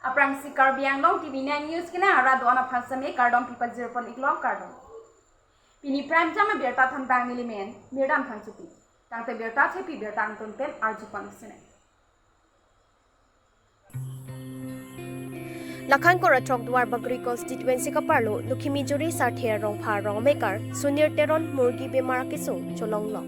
Aprang si Anglong Tv9 News kena arah doa na phasame kardom pipa 0.1 iklong kardom. Pini prime time berta thantang nilimen mirdam thangchupi. Tangte berta thepi berta antun pen arjupang sine. Lakhan ko ratrok duar bagri constituency ka parlo lukhimi juri sarthia rong pha rong maker sunir teron murgi bemar kiso cholong lo.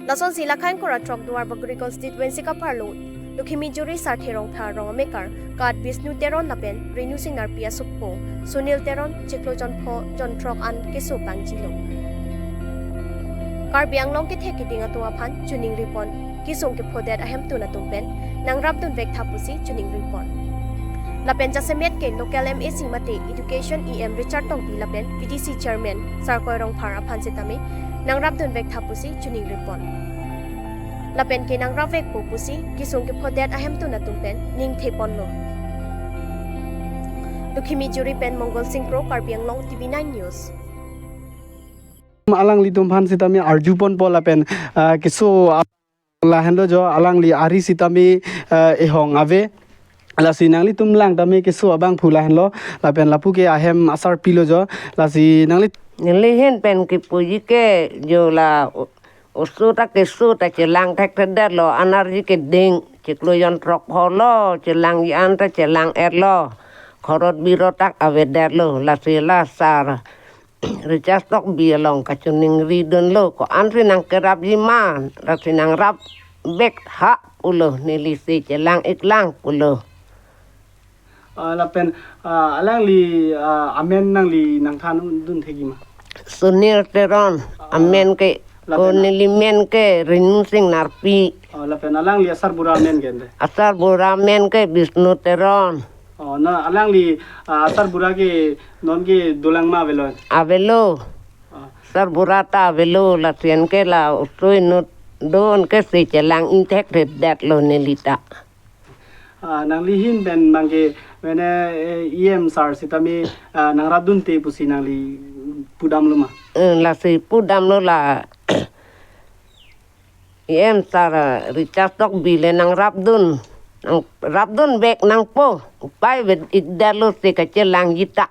Lason si lakhan ko ratrok duar bagri constituency ka parlo lukhimi juri sarthia rong pha rong maker kat Bisnu teron lapen Renu Singh Narpia Sukpo Sunil teron Chiklo Jonpho Jontrok an kiso pangjilo. Karbi Anglong ki theki dinga to aphan tuning ripon kisong ki phodet ahem tu na tumpen nang rabdun vek thapusi tuning ripon. Lapen jasemet ke local MAC mate education EM Richard Tongpi lapen VDC chairman Sarkoy rong phar aphan sitami nang rabdun vek thapusi tuning ripon. Lapen ke nang ravek po pusi kisong ki phodet ahem tu na tumpen ning thepon lo. Lukhimi juri pen Mongol Singh Pro Karbi Anglong Tv9 News. Alang li tumphan sitami arjupon pola pen kiso lahendo jo alang li ari sitami ehong ave lasi nangli tumlang tami kiso abang phula henlo lapen lapu ke ahem asar pilo jo lasi nangli Nilihin pen ki puji ke jo la usu ta kisu ta celang tek teder lo anarji ke ding ciklu yon trok holo celang yan ta celang lo korot biro tak aveder lo lasi lasar Richard tok bialong kacuning ridon lo ko antri nang kerap jiman lasi nang rap bek hak pulo nilisi celang iklang pulo lapen alang li amen nang li nang than dun thegi ma Sunil teron amen ke ko nilimen ke Renu Singh Narpi lapen alang li asar bura amen gende asar buramen ke Bisnu teron na alang li asar bura ke non ke dolang ma velo avelo sar burata avelo la sien ke la usui no don ke si celang intek dat lo nelita nang lihin ben mangke mene em sar sitami nang radun te pusi nang li pudam luma la si pudam lo la em sar Richard tok bile nang rabdun bek nang po pai vet idalo si ka celang yita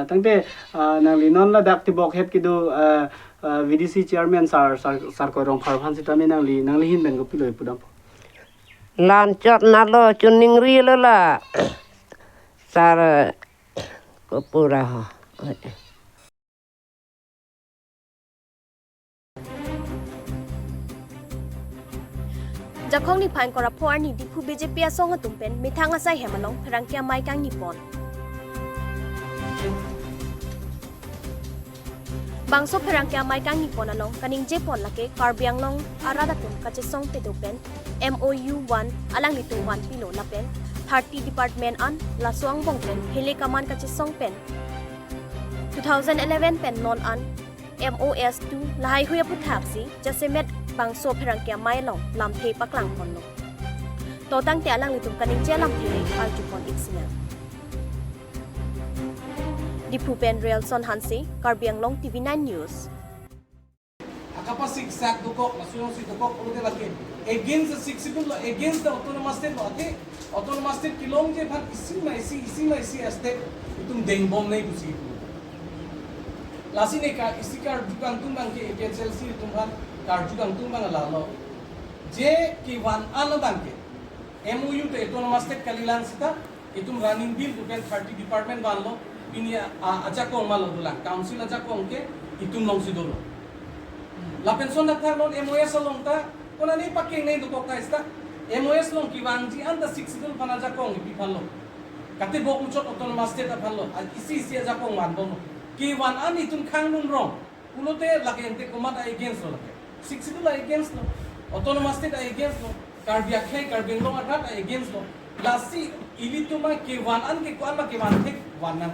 tangte nang li non la dak tibok het kidu VDC chairman sar ko rong phar phan sitami nang li hin ben ko piloi pudam lancot nalo cuning ri lo la sar ko pura ha Jakong ni pain korap puar ni dipu BJP asong atumpen mithang asai hemalong perangkia mai kang nipon. Bangso perangkia mai kang nipon along kaning jepon lake Karbi Anglong aradatum kachesong pedopen MOU 1 alang litung 1 pilo lapen 30 department an lasuang bongpen hele kaman kachesong pen 2011 pen non an MOS 2 lahai huya puthapsi jasemet bangso perangkia mai long lam the paklang pon lo to tang te alang litum kaning jelam phire arjupon iksina dipupen relson hansi Karbi Anglong Tv9 News akapa siksak dukok nasunong si dukok ulo lagi against the sixable against the autonomous state ate autonomous state kilong je bhan isi mai state itum deng bom nei busi lasi ne ka isikar dukang tumbang ke agency tumbang karjugang tumbang lalo je ki wan ano bangke MOU te autonomous state kalilan sita itum running bill bukan 30 department banlo ini aja kong malo dulang council aja kong ke itum long sidolo la pension na thar non MOS long ta kona ni paking nei dukok ta ista MOS long ki wan ji anda 6 dul pana aja kong pi phallo kate bok muchot autonomous state ta phallo isi aja kong wan bono ki wan an itum khang nun rong ulote lage ente komat against lo lage 6 dul against lo autonomous state against lo Karbi Anglong Karbi Anglong atat against lo lasi ilituma ki wan an ke kwan ma ki wan thek wan nan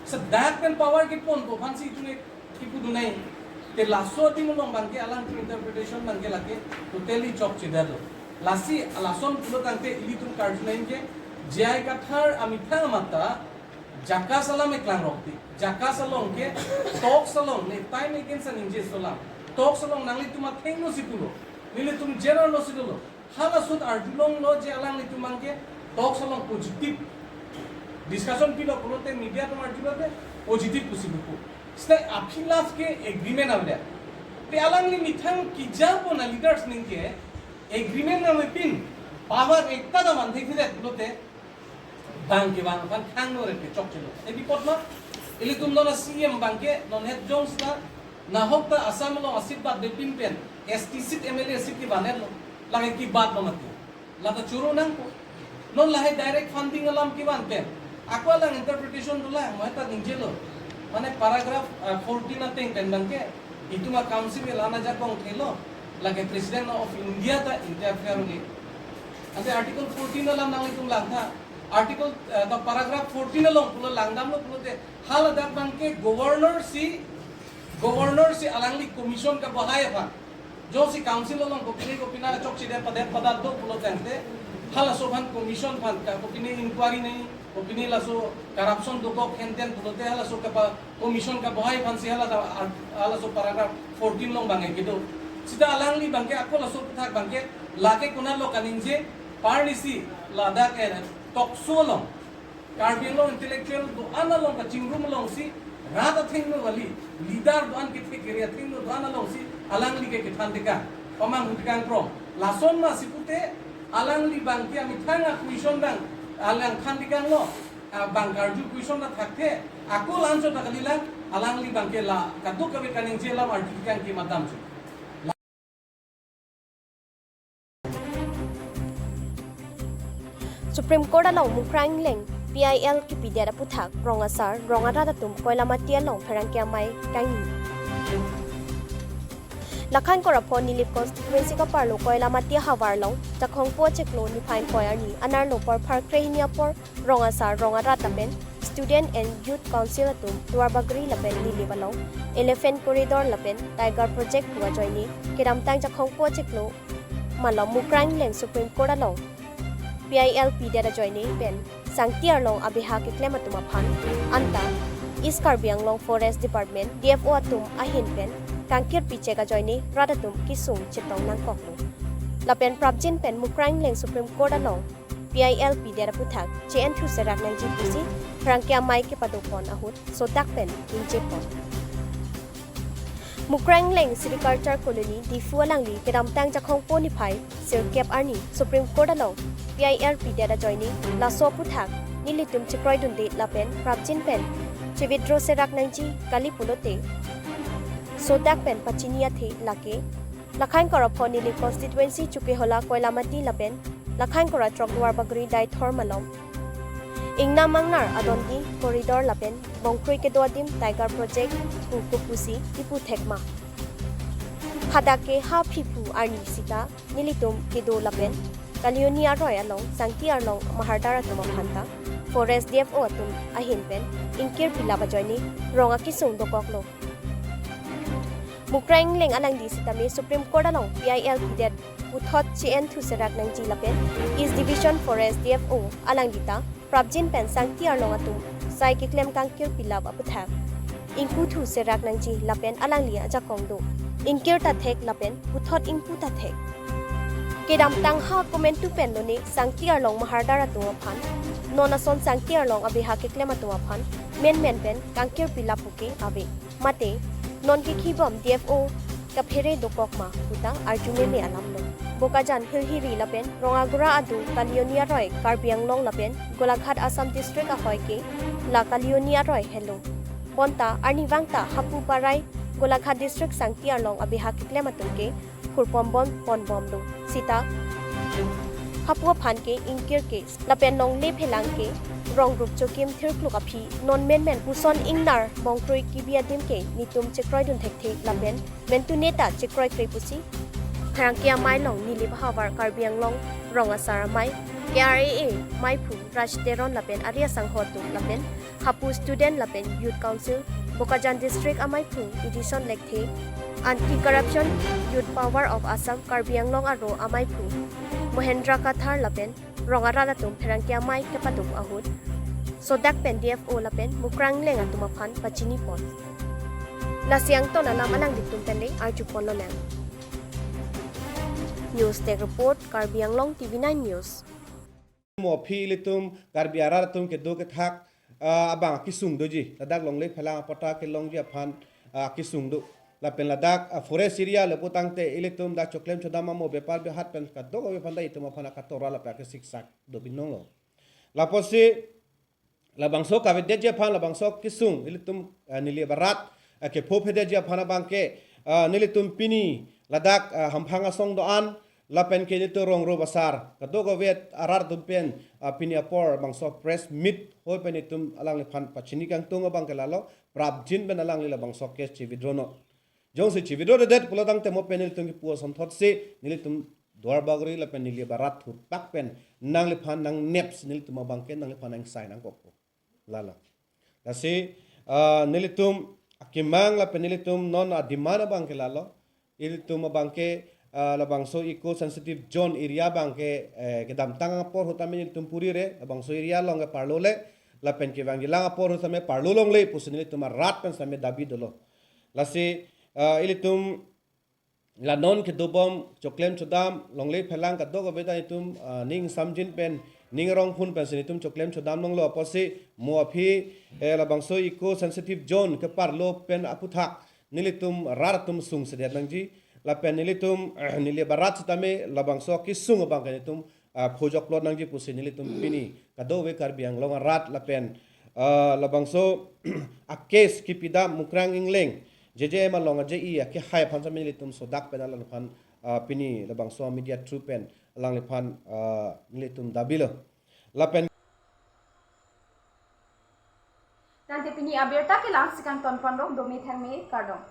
sedak pen power ki pon to fansi tune ki pudu nai te laso ti mo bangke alang interpretation bangke lake totally chok chidalo lasi alason pulo tangte ilitum karjunain ke jai kathar amitha mata jaka salam eklang rokti jaka salong ke tok salong ne time against an inje salam tok salong nangli tuma thengno sipulo nile tum jero no sidulo hala sut arjulong lo je alang ni tumang ke talk salong positive discussion pilo kulote media tumar julote positive possible ko stay aphilas ke agreement avle pe alang ni mithang ki japo na leaders ning ke agreement na pin power ekta da man thik thile kulote bang ke bang pan khang no re ke chok chilo e bipot ma ili tum dona CM bang ke non het jones na hok ta asam lo asit bat de pin pen STC MLA sit ki baner lo lage ki baat mamati lata churu nang ko non lahe direct funding alam ki ban pen akwa lang interpretation dula mahta ningjelo mane paragraph 14 na ting pen bang ke ituma council ke lana jakong thelo lage president of India ta interfere ni ante article 14 alam nang itum lang tha article the paragraph 14 along pulo langdam lo pulo te hal dak bang ke governor si alangli commission ka bahaya pa जो सी council लोग को पिना चौक सीधे पदार्थ दो पुलो तंते हाला सो भान commission भान का को पिने इंक्वायरी नहीं को पिने लासो करप्शन दो को खेनतेन पुलोते हाला सो का कमीशन का बहाई भान से हाला सो पैराग्राफ 14 लोग बांगे किदो सीधा अलांगली बांगे आपको लासो था बांगे लाके कुना लो कनिंजे पारनिसी लादा के टॉक्सो लोग कार्बियलो इंटेलेक्चुअल दो आना लोग का चिंगरूम लोग सी रात थिंग वाली लीडर दोन के थे करिया थिंग दोन लोग सी alangli ke kithandika pamang hudikang pro lason ma sipute alangli bangki ami thanga question bang alang khandikang lo bang karju question na thakte ako lanso takalila alangli bangke la kaduk kabe kaning jela artikang ki madam chu Supreme Court along mukrang leng PIL ki pidya da puthak rongasar rongara da tum koila matia long pherang kya mai kangi Lakhan korapon nilip constituency ka parlo koila matia hawar long takhong po cheklo ni fine poyar ni anar lo por park krehnia por rongasar rongara tapen student and youth council atum tuar bagri lapen nili balong elephant corridor lapen tiger project tua joini kiram tang takhong po cheklo malom mukrang leng Supreme Court along PIL pidya da joini pen sangtiar long abiha ke claim atuma phan anta East Karbi Anglong Forest Department DFO atum ahin pen kangkir piche ka joini radatum kisung chitong nang koklo lapen prabjin pen mukrang leng Supreme Court along PIL pidya da puthak chen thu serak nang jipusi prangkya mai ke padopon ahut sotak pen injepon mukrang leng Silviculture Colony difu alangli kedam tang jakhong poni phai sirkep arni Supreme Court along PIL pidya da joini laso puthak nilitum chikroi dunde lapen prabjin pen Chivitro serak nangji kali pulote sodak pen pachinia the lake lakhan korapon nili constituency chuke hola koilamati lapen lakhan kora trokdwar bagri dai thormalom ingna mangnar adondi corridor lapen bongkrui ke dodim tiger project kupusi ipu thekma hadake ha phipu arni sita nilitum ke do lapen kalionia roy along sangti along mahardara tuma phanta forest DFO atum ahin pen inkir pilaba joini ronga kisung dokoklo mukrang leng alang di sitami Supreme Court along PIL pidet uthot chen thu serak nang jilapen East Division Forest DFO alang dita prabjin pen sangti along atum sai ki claim kangkir pilab aputhak ingku thu serak nang ji lapen alang lia jakong do inkir ta thek lapen uthot ingpu ta thek kedam tang ha comment tu pen loni sangti along mahardara tu phan nona son sangti along abiha ke claim atu phan men pen kangkir pilab puke abe mate non ki khibam DFO ka phere dokok ma puta arjume me alam lo bokajan hilhiri lapen rongagura adu kalionia roy Karbi Anglong lapen Golaghat Assam district a hoy ke la kalionia roy hello bonta ani wangta hapu parai Golaghat district sangti along abiha ke claim atu ke khurpombon ponbom lo sita hapu phan ke inkir ke lapen nong le phelang ke rong group chokim thirkluk aphi non men puson ingnar bongkroi kibia dim ke nitum chekroi dun thek thek lapen mentu neta chekroi krei pusi tharangkia mai long nili bahawar Karbi Anglong ronga sara mai KRAA mai phu rajteron lapen aria sanghotu lapen hapu student lapen youth council Bokajan district amai phu edition lekthe anti corruption youth power of Assam Karbi Anglong aro amai phu Mohendra Kathar lapen rongara da tum therangkia mai ke patuk ahut sodak pen DFO lapen mukrang lenga tumaphan pachini pon lasiang to na alang ditum pen le arju pon lo nang News Tech Report Karbi Anglong Tv9 News. Mo phi litum karbiara tum ke do ke thak abang kisung doji ladak long le phalang pata ke long ja phan kisung do la pen ladak forest area le potang te ilitum da choklem chodama mo bepar be hat pen ka do be phanda itum phana ka tora la pa ke siksak do binong lo la posi la bangso ka vedde je phan la bangso kisung ilitum nili barat ke phopede je phana bangke nilitum pini ladak hamphanga song do an lapen ke itu rong ro basar kadogo vet arar tumpen pini apor bangso press meet hoi pen itum alang le phan pachini kang tunga bang ke lalo prab jin ben alang le bangso ke chividrono jong se chividro det puladang te mo penil tung ki pu som thot se nilitum dwar bagri la pen nili barat thur tak pen nang le phan nang neps nilitum bang ke nang le phan nang sai nang kokko lala la se nilitum akimang la pen nilitum non adimana bang ke lalo ilitum bang ke la bangso eco sensitive zone area bangke ke dam tang por hotame tumpuri re la bangso area long ke parlo le la pen ke bang lang por hotame parlo long le pusini tuma rat pen same dabi dolo la se ilitum la non ke dobom choklem chodam long le phelang ka dogo beta itum ning samjin pen ning rong phun pen sinitum choklem chodam long lo aposi mo aphi la bangso eco sensitive zone ke parlo pen aputhak nilitum raratum sung se nangji la pen nilitum nili barat tame la bangso kisung bang kanitum phojok lo nangji pusi nilitum pini kado we karbiang long rat la pen la bangso a case kipida mukrang ingleng jeje ma long je I ke hai phan sam nilitum sodak pen alan phan pini la bangso media true pen alang le phan nilitum dabilo la pen Tante pini aberta ke lang sikang ton pandong domi therme kardong.